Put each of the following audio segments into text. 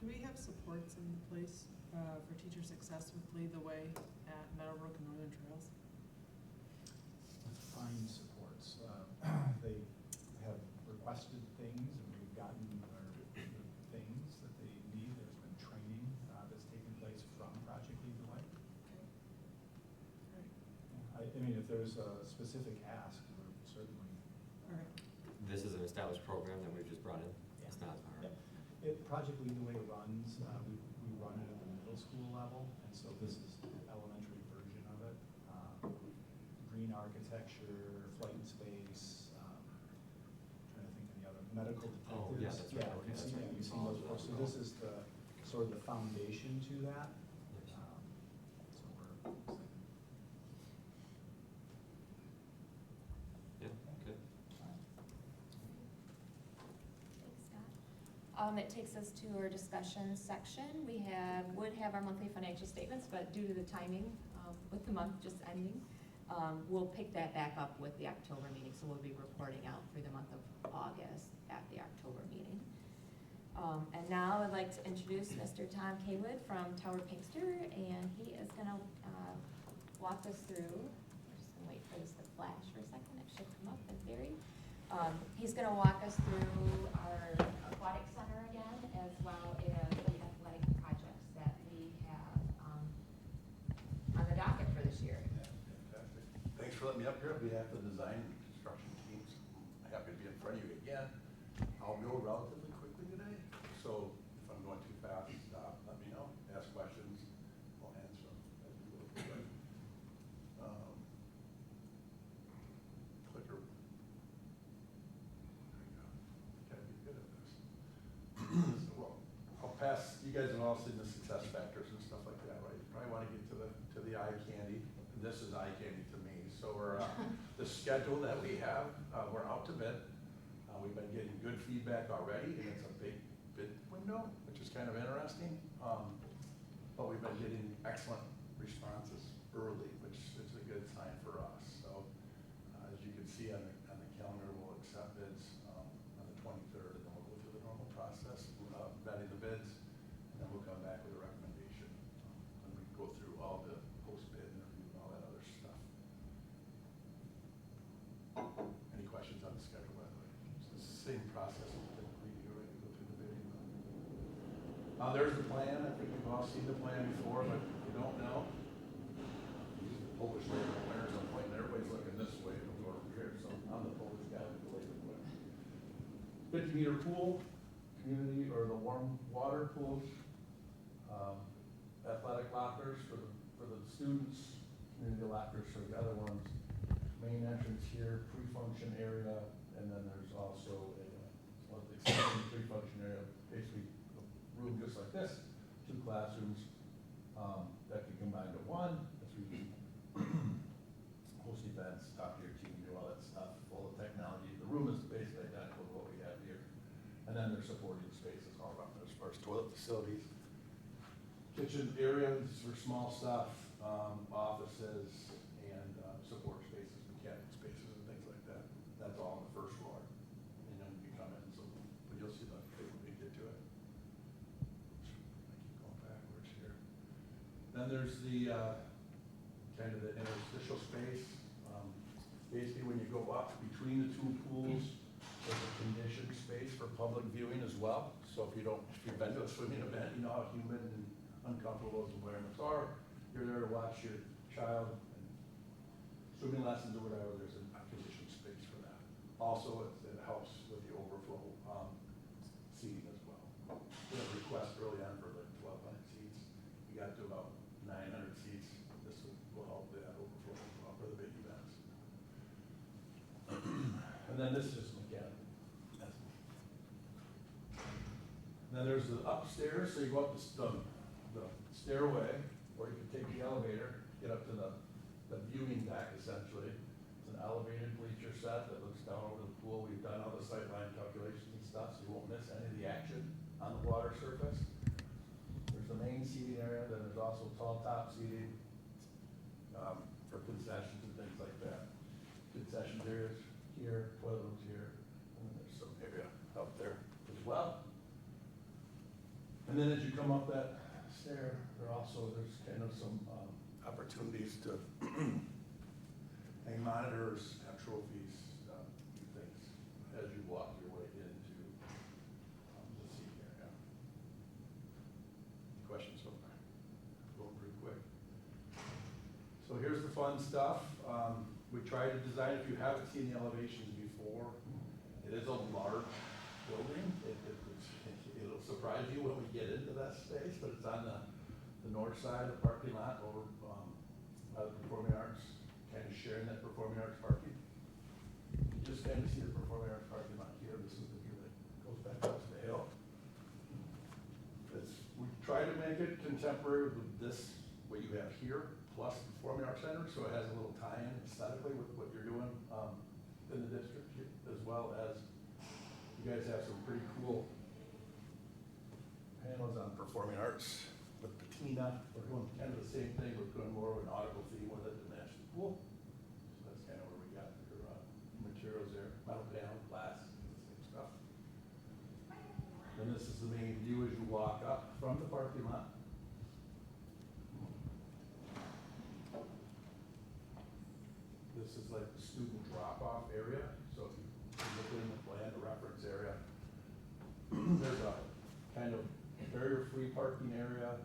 Do we have supports in place for teacher success with Lead the Way at Meadowbrook and Northern Trails? Find supports. They have requested things, and we've gotten the things that they need. There's been training that's taken place from Project Lead the Way. Okay. I mean, if there's a specific ask, we're certainly. All right. This is an established program that we've just brought in? Yeah. It's not our. Yeah. Project Lead the Way runs, we run it at the middle school level, and so this is the elementary version of it. Green architecture, flight and space, trying to think of the other, medical detectives. Oh, yeah, that's right. Okay, that's right. You've seen those before. So this is the, sort of the foundation to that. Yes. So we're excited. Yeah, good. Thanks, Scott. It takes us to our discussion section. We would have our monthly financial statements, but due to the timing with the month just ending, we'll pick that back up with the October meeting. So we'll be reporting out through the month of August at the October meeting. And now I'd like to introduce Mr. Tom Kaywood from Tower Pinkster, and he is gonna walk us through, I'm just gonna wait for this to flash for a second, it should come up in theory. He's gonna walk us through our aquatic center again, as well as the athletic projects that we have on the docket for this year. Yeah, fantastic. Thanks for letting me up here on behalf of the design and construction teams. I'm happy to be in front of you again. I'll go relatively quickly today, so if I'm going too fast, stop, let me know, ask questions, I'll answer them as we go through it. Clicker. There you go. Gotta be good at this. So, well, I'll pass, you guys have all seen the success factors and stuff like that, right? You probably want to get to the eye candy. This is eye candy to me. So we're, the schedule that we have, we're out to bid. We've been getting good feedback already, and it's a big bid window, which is kind of interesting. But we've been getting excellent responses early, which is a good sign for us. So as you can see on the calendar, we'll accept bids on the 23rd, and then we'll go through the normal process, vetting the bids, and then we'll come back with a recommendation. And we go through all the post-bid interview and all that other stuff. Any questions on the schedule, by the way? It's the same process as typically do, right? We go through the bidding. There's the plan. I think we've all seen the plan before, but if you don't know, use the Polish labor pointers. I'm pointing, everybody's looking this way, and we're over here, so I'm the Polish guy with the labor pointer. 50-meter pool, community, or the warm water pools, athletic lockers for the students, community lockers for the other ones, main entrance here, pre-function area, and then there's also a extended pre-function area, basically a room just like this, 2 classrooms that can combine to one, as we can host events, talk to your team, do all that stuff, full of technology. The room is basically identical to what we have here. And then there's supporting spaces all around as far as toilet facilities, kitchen areas for small stuff, offices, and support spaces, mechanic spaces, and things like that. That's all on the first floor. And then you come in, so but you'll see the when we get to it. I keep going backwards here. Then there's the kind of the interstitial space. Basically, when you go up between the 2 pools, there's a conditioned space for public viewing as well. So if you've been to a swimming event, you know how humid and uncomfortable those environments are. You're there to watch your child and swimming lessons or whatever, there's a conditioned space for that. Also, it helps with the overflow seating as well. We had a request early on for like 1,200 seats. We got to about 900 seats. This will help that overflow as well for the big events. And then this is just mechanical. And then there's the upstairs, so you go up the stairway, or you can take the elevator, get up to the viewing deck essentially. It's an elevated bleacher set that looks down over the pool. We've done all the sightline calculations and stuff, so you won't miss any of the action on the water surface. There's the main seating area, then there's also tall top seating for concessions and things like that. Concessions areas here, toilet rooms here, and then there's some area up there as well. And then as you come up that stair, there's kind of some opportunities to hang monitors, have trophies, do things as you walk your way into the seating area. Questions so far? Going pretty quick. So here's the fun stuff. We tried to design, if you haven't seen the elevations before, it is a large building. It'll surprise you when we get into that space, but it's on the north side of the parking lot over by the Performing Arts, kind of sharing that Performing Arts parking. You just kind of see the Performing Arts parking lot here. This is the view that goes back up to the hill. We try to make it contemporary with this, what you have here, plus the Performing Arts Center, so it has a little tie-in aesthetically with what you're doing in the district, as well as you guys have some pretty cool panels on performing arts with patina. We're doing kind of the same thing. We're doing more of an nautical theme with it to match the pool. So that's kind of where we got your materials there, metal panel, glass, the same stuff. And this is the main view as you walk up from the parking lot. This is like the student drop-off area. So if you look in the plan, the reference area, there's a kind of barrier-free parking area.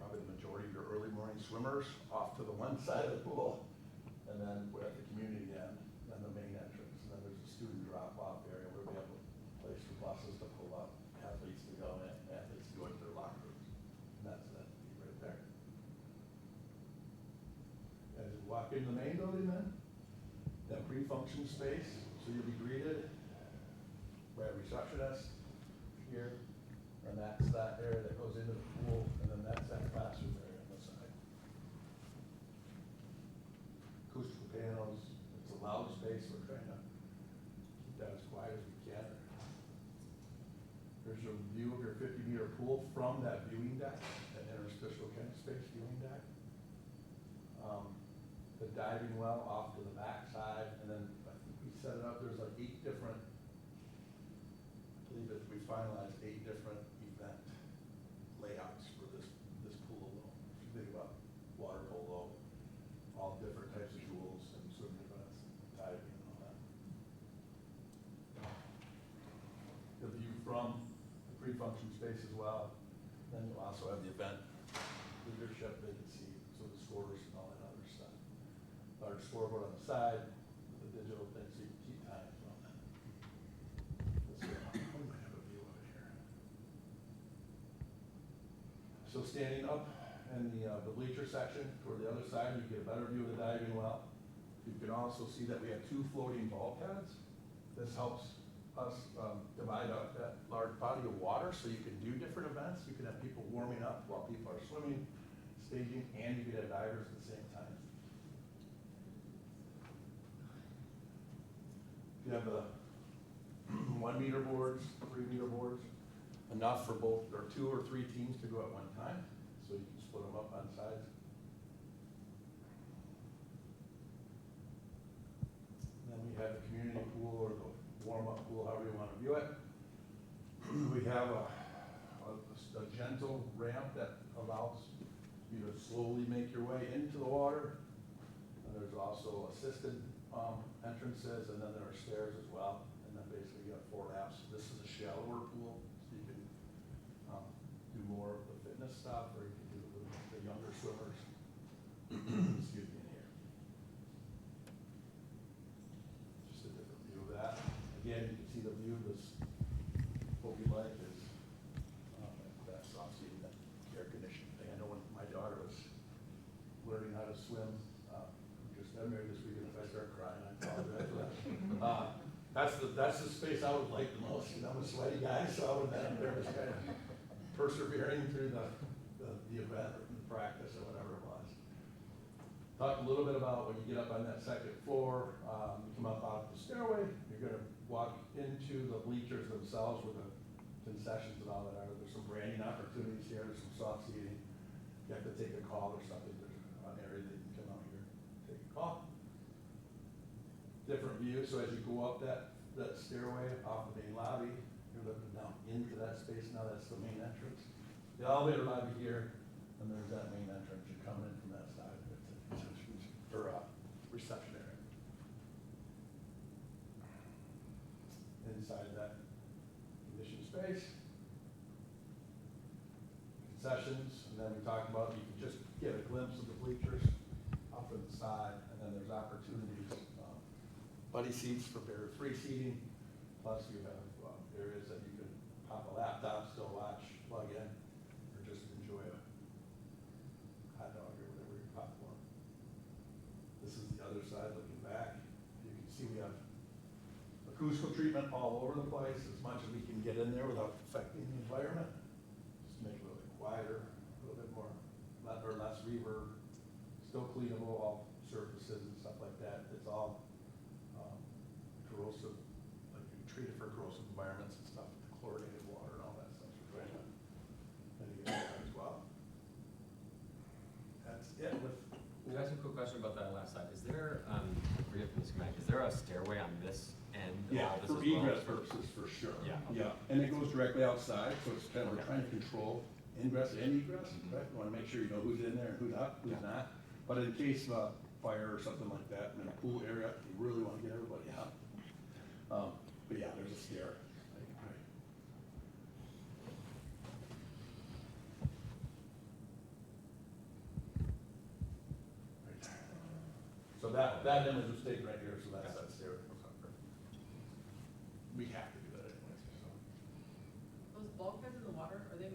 Probably the majority of your early morning swimmers off to the one side of the pool. And then we're at the community end, then the main entrance. And then there's a student drop-off area where we have a place for buses to pull up, athletes to go in, athletes to go into their locker rooms. And that's that right there. As you walk into the main building then, that pre-function space, so you'll be greeted by a receptionist here, and that's that area that goes into the pool, and then that's that classroom area on the side. Acoustical panels, it's a loud space, we're trying to keep that as quiet as we can. There's a view of your 50-meter pool from that viewing deck, that interstitial kind of space viewing deck. The diving well off to the back side, and then I think we set it up, there's like 8 different, I believe that we finalized 8 different event layouts for this pool alone. If you think about water polo, all different types of pools and swimming events, diving and all that. The view from the pre-function space as well. Then you'll also have the event leadership that you can see, so the scores and all that other stuff. Large scoreboard on the side, with the digital thing, so you can keep time on that. We might have a view of it here. So standing up in the bleacher section toward the other side, you get a better view of the diving well. You can also see that we have 2 floating bulkheads. This helps us divide up that large body of water so you can do different events. You can have people warming up while people are swimming, staging, and you can have divers at the same time. You have the 1-meter boards, 3-meter boards, enough for both, or 2 or 3 teams to go at one time, so you can split them up on sides. And then we have the community pool or the warm-up pool, however you want to view it. We have a gentle ramp that allows you to slowly make your way into the water. And there's also assisted entrances, and then there are stairs as well. And then basically you have 4 laps. This is a shallower pool, so you can do more of the fitness stuff, or you can do the younger swimmers. Excuse me, in here. Just a different view of that. Again, you can see the view of this. What we like is that soft seating, that air conditioning thing. I know when my daughter was learning how to swim, just got married this weekend, if I start crying, I apologize for that. That's the space I would like the most. You know, I'm a sweaty guy, so I would have there just kind of persevering through the event or the practice or whatever it was. Talk a little bit about when you get up on that second floor, you come up out the stairway, you're gonna walk into the bleachers themselves where the concessions and all that are. There's some branding opportunities here, there's some soft seating. You have to take a call or something, there's an area that you can come out here, take a call. Different view, so as you go up that stairway off the main lobby, you're looking down into that that space, now that's the main entrance. The elevator lobby here, and there's that main entrance, you're coming in from that side, it's a concessions, or reception area. Inside that conditioned space, concessions, and then we talked about, you can just get a glimpse of the bleachers off to the side, and then there's opportunities, buddy seats for barrier-free seating, plus you have areas that you can pop a laptop, still watch, plug in, or just enjoy a hot dog or whatever your popcorn. This is the other side looking back. You can see we have acoustical treatment all over the place, as much as we can get in there without affecting the environment. Just make it a little bit quieter, a little bit more, or less reverb, still cleanable, all surfaces and stuff like that. It's all corrosive, like you treat it for corrosive environments and stuff, with the chlorinated water and all that stuff. We're trying to mitigate that as well. That's it with. Can I ask a quick question about that last side? Is there, forget from the schematic, is there a stairway on this end of Yeah, all this for as well? egress purposes, for sure. Yeah, okay. Yeah, and it goes directly outside, so it's kind of, we're Okay. trying to control ingress and egress, Mhm. right? We wanna make sure you know who's in there and who's not, who's Yeah. not. But in case of a fire or something like that, in a pool area, you really wanna get everybody out. But yeah, there's a stair. Right. So that image was taken right here, so that's that stair. We have to do that anyway, so. Those bulkheads in the water, are they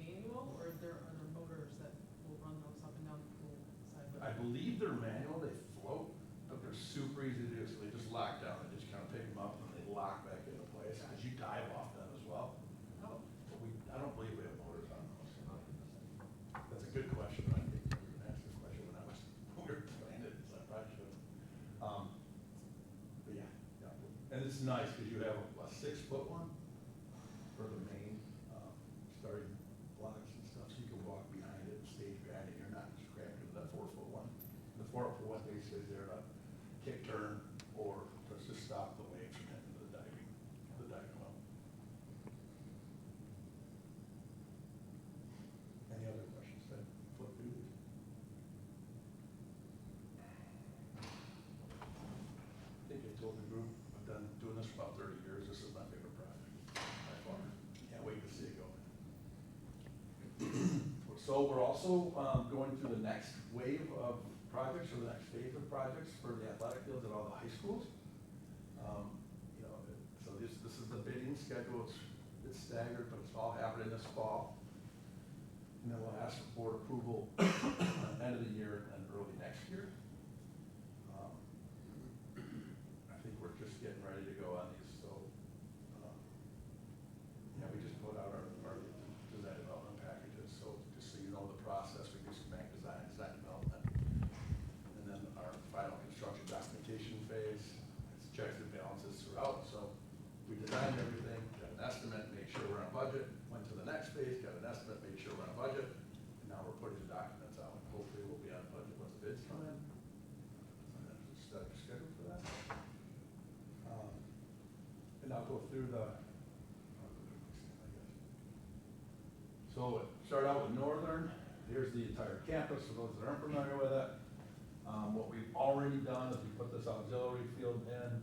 manual, or are there motors that will run those up and down the pool side? I believe they're manual, they float, but they're super easy to do, so they just lock down, they just kind of pick them up and they lock back into place, because you dive off them as well. Oh, But I don't believe we have motors on those. That's a good question, I think you were gonna ask this question when we were planning it, so I probably should. But yeah, and it's nice, because you have a 6-foot one for the main, starting blocks and stuff, so you can walk behind it, stage behind it, you're not just cramped into that 4-foot one. The 4-foot one basically is there to kick turn, or to just stop the waves from hitting the diving well. Any other questions that flip through these? I think I told the group, I've done doing this for about 30 years, this is my favorite project by far. Can't wait to see it go. So we're also going through the next wave of projects, or the next phase of projects for the athletic fields at all the high schools. You know, so this is the bidding schedule, it's staggered, but it's all happening this fall. And then we'll ask for board approval end of the year and early next year. I think we're just getting ready to go on these, so, yeah, we just put out our design development packages, so just so you know the process, we do schematic design development. And then our final construction documentation phase, it's checks and balances throughout, so we designed everything, got an estimate, made sure we're on budget, went to the next phase, got an estimate, made sure we're on budget, and now we're putting the documents out. Hopefully we'll be on budget once the bids come in. And then just set a schedule for that. And I'll go through so start out with Northern. Here's the entire campus, for those that aren't familiar with it. What we've already done is we put this auxiliary field in.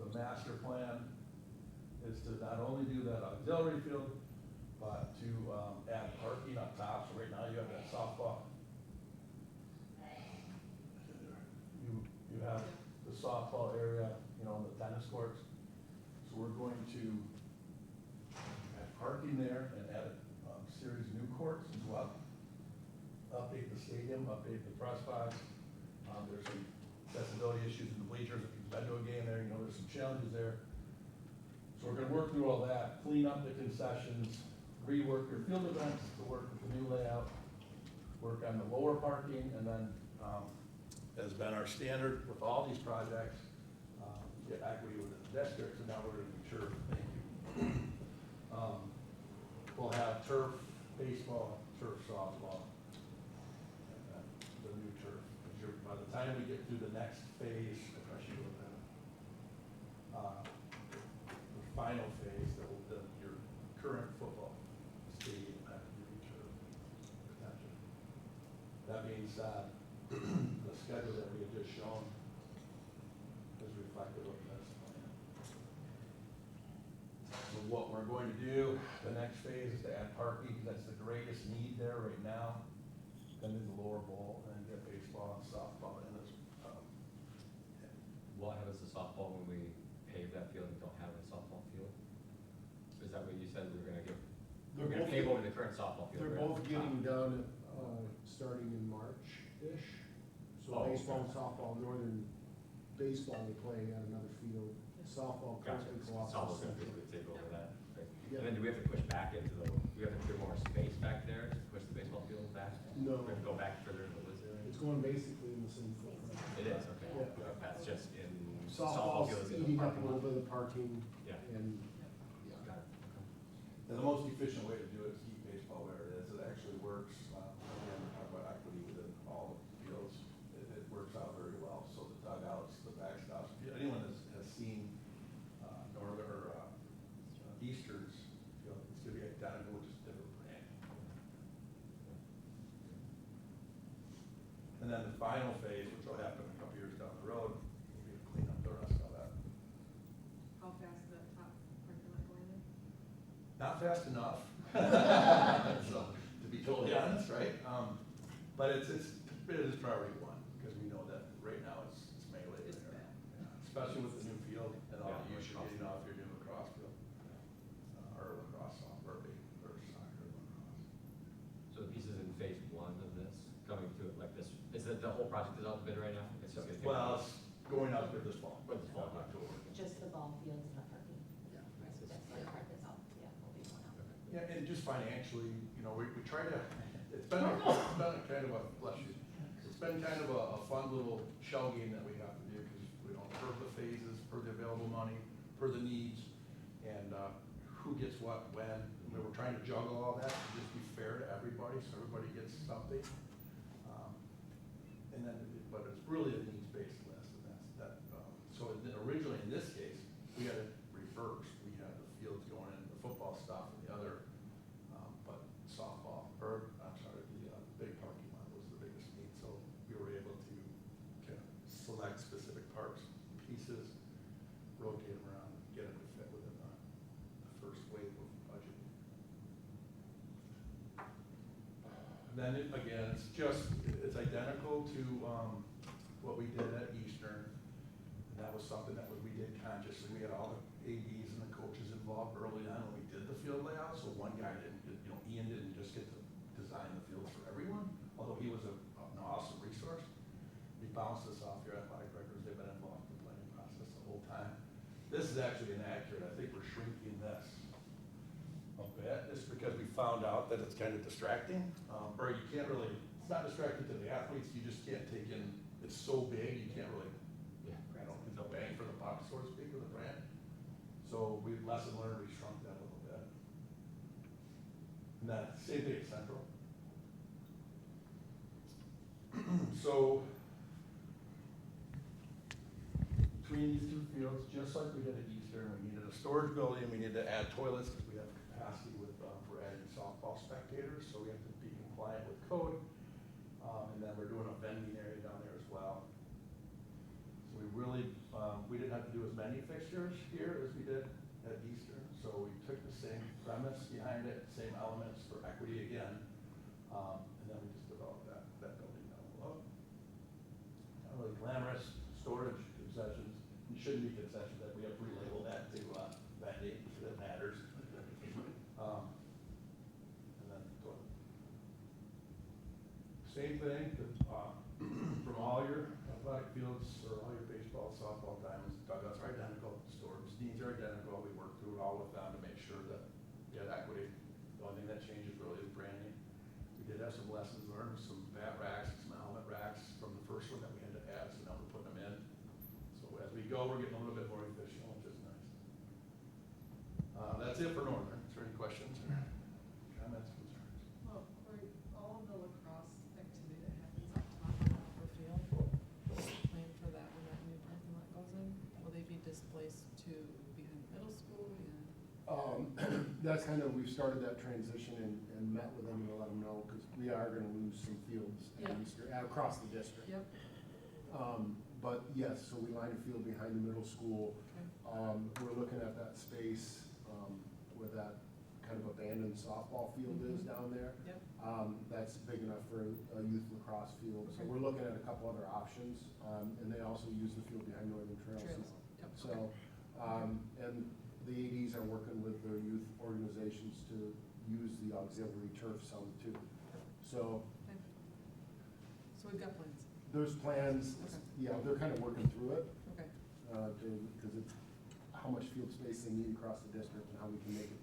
The master plan is to not only do that auxiliary field, but to add parking up top. So right now you have that softball. You have the softball area, you know, and the tennis courts. So we're going to add parking there and add a series of new courts as well. Update the stadium, update the press box. There's some accessibility issues in the bleachers. If you've been to a game there, you know there's some challenges there. So we're gonna work through all that, clean up the concessions, rework your field events to work with the new layout, work on the lower parking, and then, has been our standard with all these projects, get equity within the district, and now we're gonna ensure, thank you. We'll have turf, baseball, turf, softball, and then the new turf. By the time we get through the next phase, if I should go with that, the final phase, that will, your said, the schedule that we had just shown is reflective of this plan. So what we're going to do, the next phase is to add parking, because that's the greatest need there right now. Then do the lower bowl, and then get baseball and softball in this. What happens to softball when we pave that field and don't have a softball field? Is that what you said we were gonna get? We're gonna pave over the current softball field. They're right? both getting done, starting in March-ish. So Oh, baseball and okay. softball, northern baseball, they play at another field. Softball Gotcha, currently co-ops. softball's in gonna Central. basically take over that, right? Yeah. And then do we have to push back into the, we have to clear more space back there to push the baseball field back? No. We have to go back further into the woods area? It's going basically in the same footprint. It is, okay. Yeah. That's just in. Softball's field is in the eating up a parking little lot. bit of the parking Yeah. and, Got it, okay. And the most efficient way to do it is keep baseball where it is. It actually works. Again, we talk about equity within all the fields. It works out very well. So the dugouts, the backstops, if anyone has seen Northern or Easterns, you know, it's gonna be identical, just different brand. And then the final phase, which will happen a couple years down the road, will be to clean up the rest of that. How fast is that top parking lot going in? Not fast enough. So, to be totally honest, right? But it is priority one, because we know that right now it's melee It's there. bad. Yeah, especially with the new field and all the Yeah, use you're lacrosse. getting off your new lacrosse field. Or lacrosse, or soccer, lacrosse. So the pieces in phase one of this, coming to it like this, is it the whole project is out to bid right now? It's just gonna take. Well, it's going out there this fall. This fall, Yeah, October. Just the ball fields and the parking. Yeah. That's the part that's out, yeah, will be going out. Yeah, and just financially, you know, we try to, it's been a kind of a, bless you, it's been kind of a fun little shell game that we have to do, because we don't, per the phases, per the available money, per the needs, and who gets what, when. We were trying to juggle all that, to just be fair to everybody, so everybody gets something. And then, but it's really a needs-based list, and that's, so originally in this case, we had it reversed. We had the fields going in, the football stuff, and the other, but softball, or, I'm sorry, the big parking lot was the biggest need, so we were able to kind of select specific parks, pieces, rotate them around, get them to fit within the first wave of budget. Then it, again, it's identical to what we did at Eastern. And that was something that we did consciously. We had all the ADs and the coaches involved early on when we did the field layout. So one guy didn't, Ian didn't just get to design the fields for everyone, although he was an awesome resource. We bounced this off your athletic records. They've been involved in the planning process the whole time. This is actually inaccurate. I think we're shrinking this a bit, just because we found out that it's kind of distracting, or you can't really, it's not distracting to the athletes, you just can't take in, it's so big, you can't really, Yeah. I don't think, the bang for the buck, so to speak, with the brand. So we, lesson learned, we shrunk that a little bit. And then, same thing at Central. So, between these two fields, just like we did at Eastern, we needed a storage building, we needed to add toilets, because we have capacity with, we're adding softball spectators, so we have to be compliant with code. And then we're doing a vending area down there as well. So we really, we didn't have to do as many fixtures here as we did at Eastern, so we took the same premise behind it, same elements for equity again. And then we just developed that building down below. Not really glamorous, storage concessions, it shouldn't be concessions, that we have relabeled that to vending, that matters. And then toilet. Same thing, from all your athletic fields, or all your baseball, softball diamonds, dugouts are identical, storage needs are identical. We worked through it all with them to make sure that we had equity. The only thing that changes really is branding. We did have some lessons learned, some bat racks, some helmet racks from the first one that we had to add, so now we're putting them in. So as we go, we're getting a little bit more efficient, which is nice. That's it for Northern. Is there any questions or comments, concerns? Well, Corey, all of the lacrosse activity that happens up top of the upper field, plan for that when that new parking lot goes in, will they be displaced to behind the middle school and? That's kind of, we've started that transition and met with them to let them know, because we are gonna lose some fields at Yeah. Easter, across the district. Yep, But yes, so we line a field behind the middle school. okay, We're looking at that space, where that kind of abandoned softball field is down there. yep, That's big enough for a youth lacrosse field, so Okay. we're looking at a couple other options, and they also use the field behind Northern Trails trails, now. yep, okay. So, and the ADs are working with their youth organizations to use the auxiliary turf some too. So, Okay. So we've got plans, there's plans, Okay. yeah, they're kind of working through it, okay, because it's how much field space they need across the district and how we can make it